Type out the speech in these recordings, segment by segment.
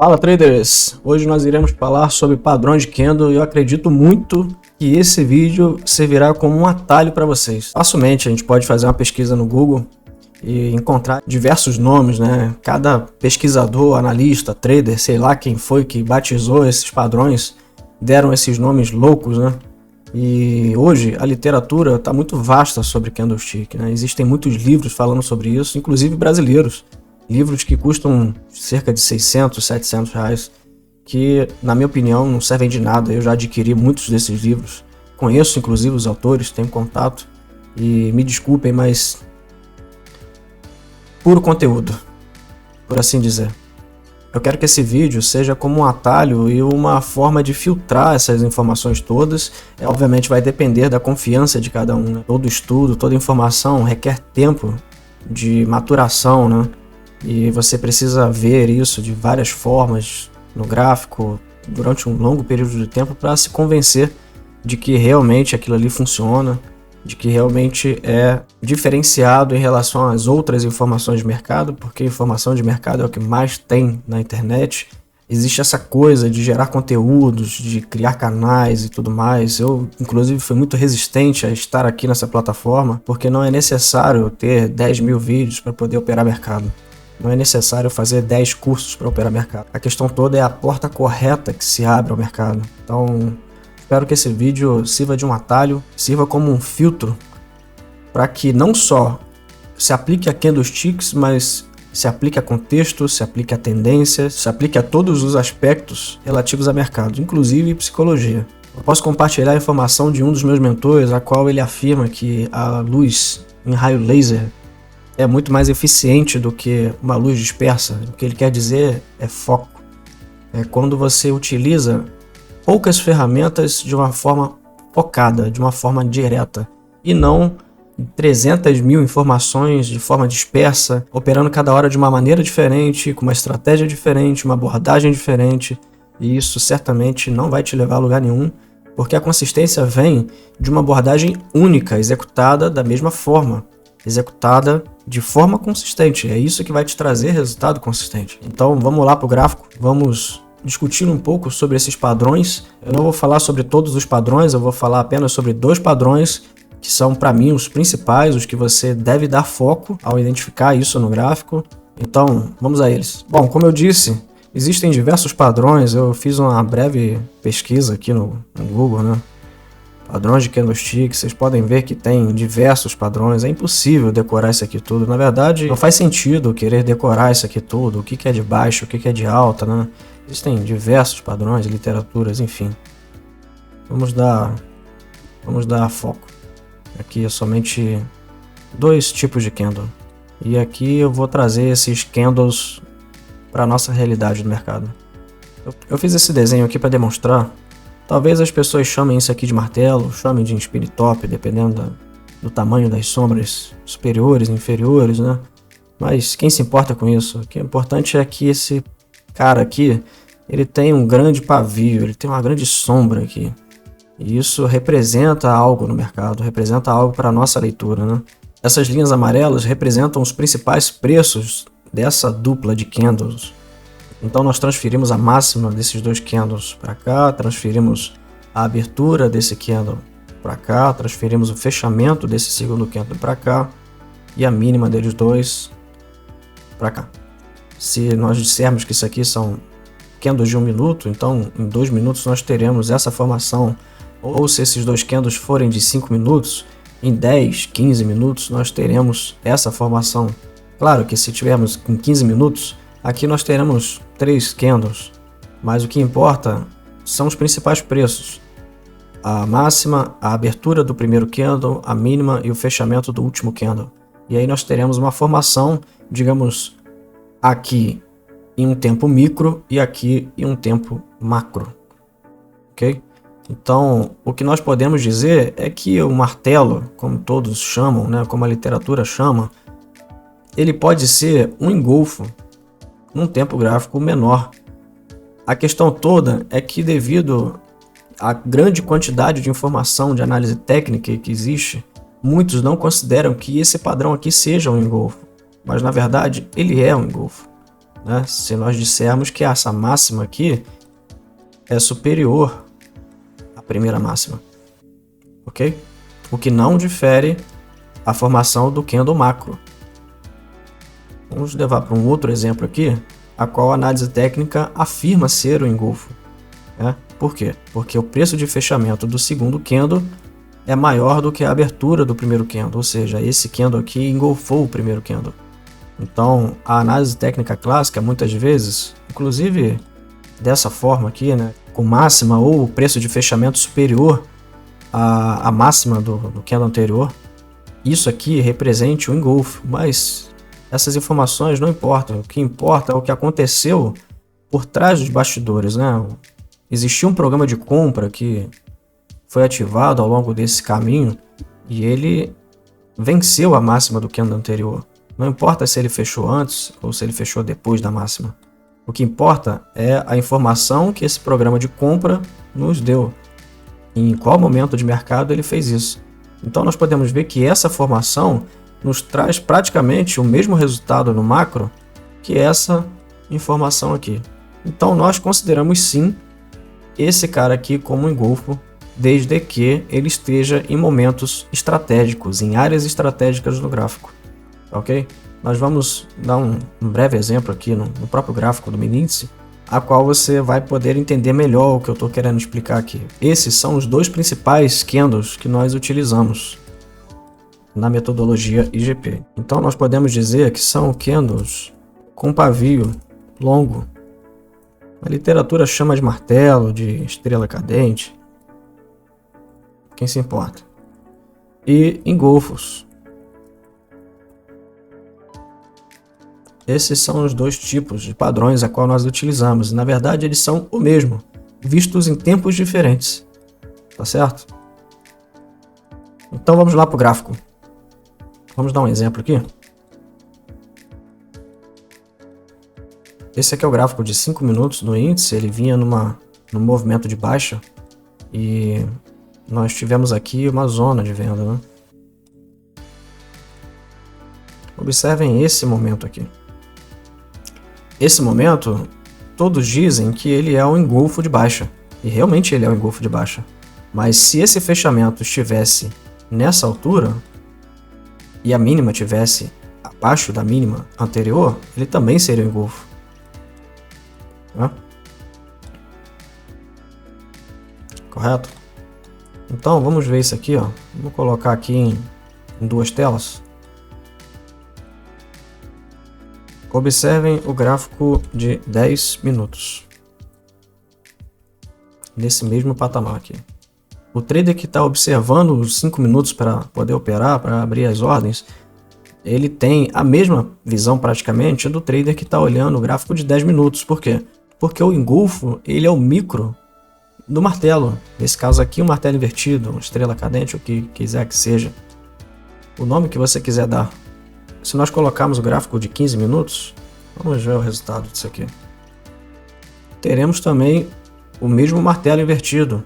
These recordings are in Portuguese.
Fala traders! Hoje nós iremos falar sobre padrões de candle e eu acredito muito que esse vídeo servirá como um atalho para vocês. Facilmente a gente pode fazer uma pesquisa no Google e encontrar diversos nomes, né? Cada pesquisador, analista, trader, sei lá quem foi que batizou esses padrões, deram esses nomes loucos, né? E hoje a literatura está muito vasta sobre candlestick, né? Existem muitos livros falando sobre isso, inclusive brasileiros. Livros que custam cerca de 600, 700 reais, que na minha opinião não servem de nada. Eu já adquiri muitos desses livros, conheço inclusive os autores, tenho contato, e me desculpem, mas puro conteúdo, por assim dizer. Eu quero que esse vídeo seja como um atalho e uma forma de filtrar essas informações todas. Obviamente vai depender da confiança de cada um, né? Todo estudo, toda informação requer tempo de maturação, né? E você precisa ver isso de várias formas no gráfico durante um longo período de tempo para se convencer de que realmente aquilo ali funciona, de que realmente é diferenciado em relação às outras informações de mercado, porque informação de mercado é o que mais tem na internet. Existe essa coisa de gerar conteúdos, de criar canais e tudo mais. Eu, inclusive, fui muito resistente a estar aqui nessa plataforma, porque não é necessário ter 10 mil vídeos para poder operar mercado. Não é necessário fazer 10 cursos para operar mercado. A questão toda é a porta correta que se abre ao mercado. Então, espero que esse vídeo sirva de um atalho, sirva como um filtro para que não só se aplique a candlesticks, mas se aplique a contexto, se aplique a tendência, se aplique a todos os aspectos relativos a mercado, inclusive psicologia. Eu posso compartilhar a informação de um dos meus mentores, a qual ele afirma que a luz em raio laser é muito mais eficiente do que uma luz dispersa. O que ele quer dizer é foco. É quando você utiliza poucas ferramentas de uma forma focada, de uma forma direta, e não 300 mil informações de forma dispersa, operando cada hora de uma maneira diferente, com uma estratégia diferente, uma abordagem diferente, e isso certamente não vai te levar a lugar nenhum, porque a consistência vem de uma abordagem única, executada da mesma forma, executada de forma consistente. É isso que vai te trazer resultado consistente. Então vamos lá para o gráfico, vamos discutir um pouco sobre esses padrões. Eu não vou falar sobre todos os padrões, eu vou falar apenas sobre 2 padrões que são para mim os principais, os que você deve dar foco ao identificar isso no gráfico. Então vamos a eles. Bom, como eu disse, existem diversos padrões. Eu fiz uma breve pesquisa aqui no Google, né? Padrões de candlestick, vocês podem ver que tem diversos padrões, é impossível decorar isso aqui tudo. Na verdade, não faz sentido querer decorar isso aqui tudo, o que é de baixo, o que é de alta, né? Existem diversos padrões, literaturas, enfim. Vamos dar foco. Aqui é somente 2 tipos de candle. E aqui eu vou trazer esses candles para a nossa realidade do mercado. Eu fiz esse desenho aqui para demonstrar. Talvez as pessoas chamem isso aqui de martelo, chamem de spin top, dependendo do tamanho das sombras superiores, inferiores, né? Mas quem se importa com isso? O que é importante é que esse cara aqui, ele tem um grande pavio, ele tem uma grande sombra aqui. E isso representa algo no mercado, representa algo para a nossa leitura, né? Essas linhas amarelas representam os principais preços dessa dupla de candles. Então nós transferimos a máxima desses 2 candles para cá, transferimos a abertura desse candle para cá, transferimos o fechamento desse segundo candle para cá e a mínima deles 2 para cá. Se nós dissermos que isso aqui são candles de 1 minuto, então em 2 minutos nós teremos essa formação, ou se esses 2 candles forem de 5 minutos, em 10, 15 minutos nós teremos essa formação. Claro que se tivermos em 15 minutos, aqui nós teremos 3 candles, mas o que importa são os principais preços. A máxima, a abertura do primeiro candle, a mínima e o fechamento do último candle. E aí nós teremos uma formação, digamos, aqui em um tempo micro e aqui em um tempo macro. Ok? Então, o que nós podemos dizer é que o martelo, como todos chamam, né, como a literatura chama, ele pode ser um engolfo num tempo gráfico menor. A questão toda é que devido à grande quantidade de informação de análise técnica que existe, muitos não consideram que esse padrão aqui seja um engolfo, mas na verdade ele é um engolfo. né? Se nós dissermos que essa máxima aqui é superior à primeira máxima, ok? O que não difere a formação do candle macro. Vamos levar para um outro exemplo aqui, a qual a análise técnica afirma ser o engolfo, né? Por quê? Porque o preço de fechamento do segundo candle é maior do que a abertura do primeiro candle, ou seja, esse candle aqui engolfou o primeiro candle. Então, a análise técnica clássica, muitas vezes, inclusive dessa forma aqui, né, com máxima ou preço de fechamento superior à máxima do candle anterior, isso aqui represente o engolfo, mas essas informações não importam. O que importa é o que aconteceu por trás dos bastidores, né? Existiu um programa de compra que foi ativado ao longo desse caminho e ele venceu a máxima do candle anterior. Não importa se ele fechou antes ou se ele fechou depois da máxima. O que importa é a informação que esse programa de compra nos deu. E em qual momento de mercado ele fez isso. Então nós podemos ver que essa formação nos traz praticamente o mesmo resultado no macro que essa informação aqui. Então nós consideramos sim esse cara aqui como engolfo, desde que ele esteja em momentos estratégicos, em áreas estratégicas do gráfico. Ok? Nós vamos dar um breve exemplo aqui no próprio gráfico do mini índice, a qual você vai poder entender melhor o que eu estou querendo explicar aqui. Esses são os dois principais candles que nós utilizamos na metodologia IGP. Então nós podemos dizer que são candles com pavio longo. A literatura chama de martelo, de estrela cadente. Quem se importa? E engolfos. Esses são os dois tipos de padrões a qual nós utilizamos. Na verdade, eles são o mesmo, vistos em tempos diferentes. Tá certo? Então vamos lá para o gráfico. Vamos dar um exemplo aqui. Esse aqui é o gráfico de 5 minutos do índice. Ele vinha num movimento de baixa e nós tivemos aqui uma zona de venda, né? Observem esse momento aqui. Esse momento, todos dizem que ele é um engolfo de baixa. E realmente ele é um engolfo de baixa. Mas se esse fechamento estivesse nessa altura e a mínima estivesse abaixo da mínima anterior, ele também seria um engolfo. Né? Correto? Então vamos ver isso aqui, ó. Vou colocar aqui em duas telas. Observem o gráfico de 10 minutos. Nesse mesmo patamar aqui. O trader que está observando os 5 minutos para poder operar, para abrir as ordens, ele tem a mesma visão praticamente do trader que está olhando o gráfico de 10 minutos. Por quê? Porque o engolfo, ele é o micro do martelo. Nesse caso aqui, um martelo invertido, uma estrela cadente, o que quiser que seja. O nome que você quiser dar. Se nós colocarmos o gráfico de 15 minutos, vamos ver o resultado disso aqui. Teremos também o mesmo martelo invertido.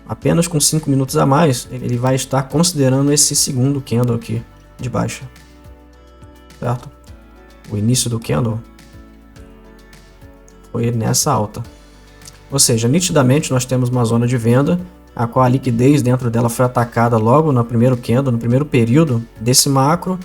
Apenas com 5 minutos a mais, ele vai estar considerando esse segundo candle aqui de baixa. Certo? O início do candle foi nessa alta. Ou seja, nitidamente nós temos uma zona de venda, a qual a liquidez dentro dela foi atacada logo no primeiro candle, no primeiro período desse macro.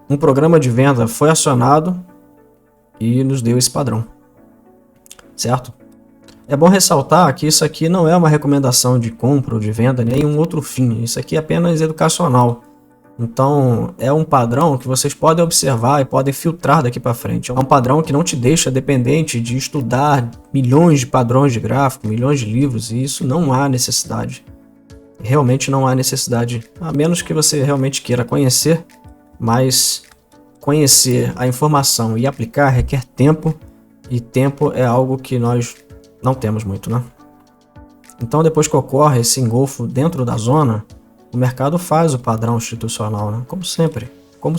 Um programa de venda foi acionado e nos deu esse padrão. Certo? É bom ressaltar que isso aqui não é uma recomendação de compra ou de venda, nem um outro fim. Isso aqui é apenas educacional. Então, é um padrão que vocês podem observar e podem filtrar daqui para frente. É um padrão que não te deixa dependente de estudar milhões de padrões de gráfico, milhões de livros, e isso não há necessidade. Realmente não há necessidade, a menos que você realmente queira conhecer, mas conhecer a informação e aplicar requer tempo, e tempo é algo que nós não temos muito, né? Então, depois que ocorre esse engolfo dentro da zona, o mercado faz o padrão institucional, né? Como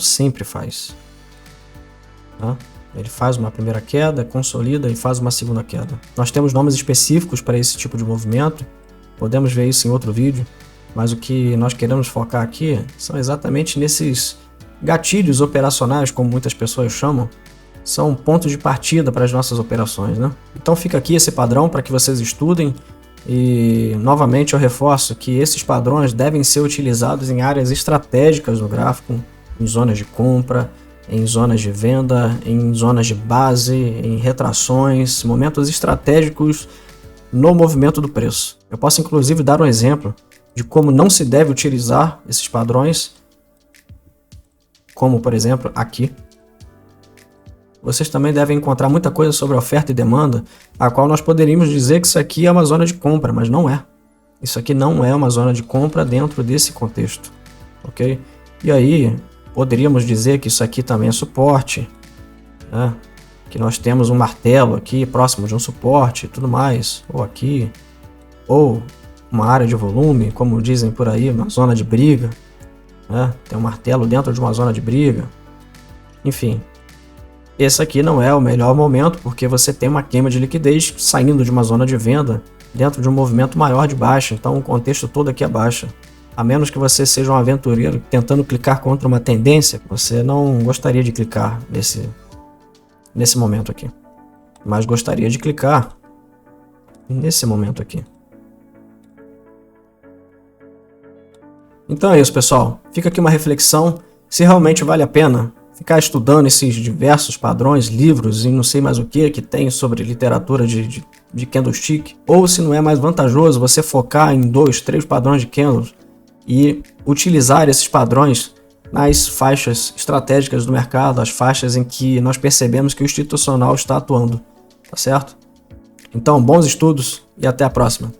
sempre faz. Né? Ele faz uma primeira queda, consolida e faz uma segunda queda. Nós temos nomes específicos para esse tipo de movimento, podemos ver isso em outro vídeo, mas o que nós queremos focar aqui são exatamente nesses gatilhos operacionais, como muitas pessoas chamam, são pontos de partida para as nossas operações, né? Então fica aqui esse padrão para que vocês estudem e novamente eu reforço que esses padrões devem ser utilizados em áreas estratégicas do gráfico, em zonas de compra, em zonas de venda, em zonas de base, em retrações, momentos estratégicos no movimento do preço. Eu posso inclusive dar um exemplo de como não se deve utilizar esses padrões, como por exemplo aqui. Vocês também devem encontrar muita coisa sobre oferta e demanda, a qual nós poderíamos dizer que isso aqui é uma zona de compra, mas não é. Isso aqui não é uma zona de compra dentro desse contexto, ok? E aí, poderíamos dizer que isso aqui também é suporte, né? Que nós temos um martelo aqui próximo de um suporte e tudo mais, ou aqui, ou uma área de volume, como dizem por aí, uma zona de briga, né? Tem um martelo dentro de uma zona de briga, enfim. Esse aqui não é o melhor momento porque você tem uma queima de liquidez saindo de uma zona de venda dentro de um movimento maior de baixa, então o contexto todo aqui é baixa. A menos que você seja um aventureiro tentando clicar contra uma tendência, você não gostaria de clicar nesse momento aqui, mas gostaria de clicar nesse momento aqui. Então é isso, pessoal. Fica aqui uma reflexão se realmente vale a pena ficar estudando esses diversos padrões, livros e não sei mais o que tem sobre literatura de candlestick, ou se não é mais vantajoso você focar em 2, 3 padrões de candles e utilizar esses padrões nas faixas estratégicas do mercado, as faixas em que nós percebemos que o institucional está atuando, tá certo? Então, bons estudos e até a próxima!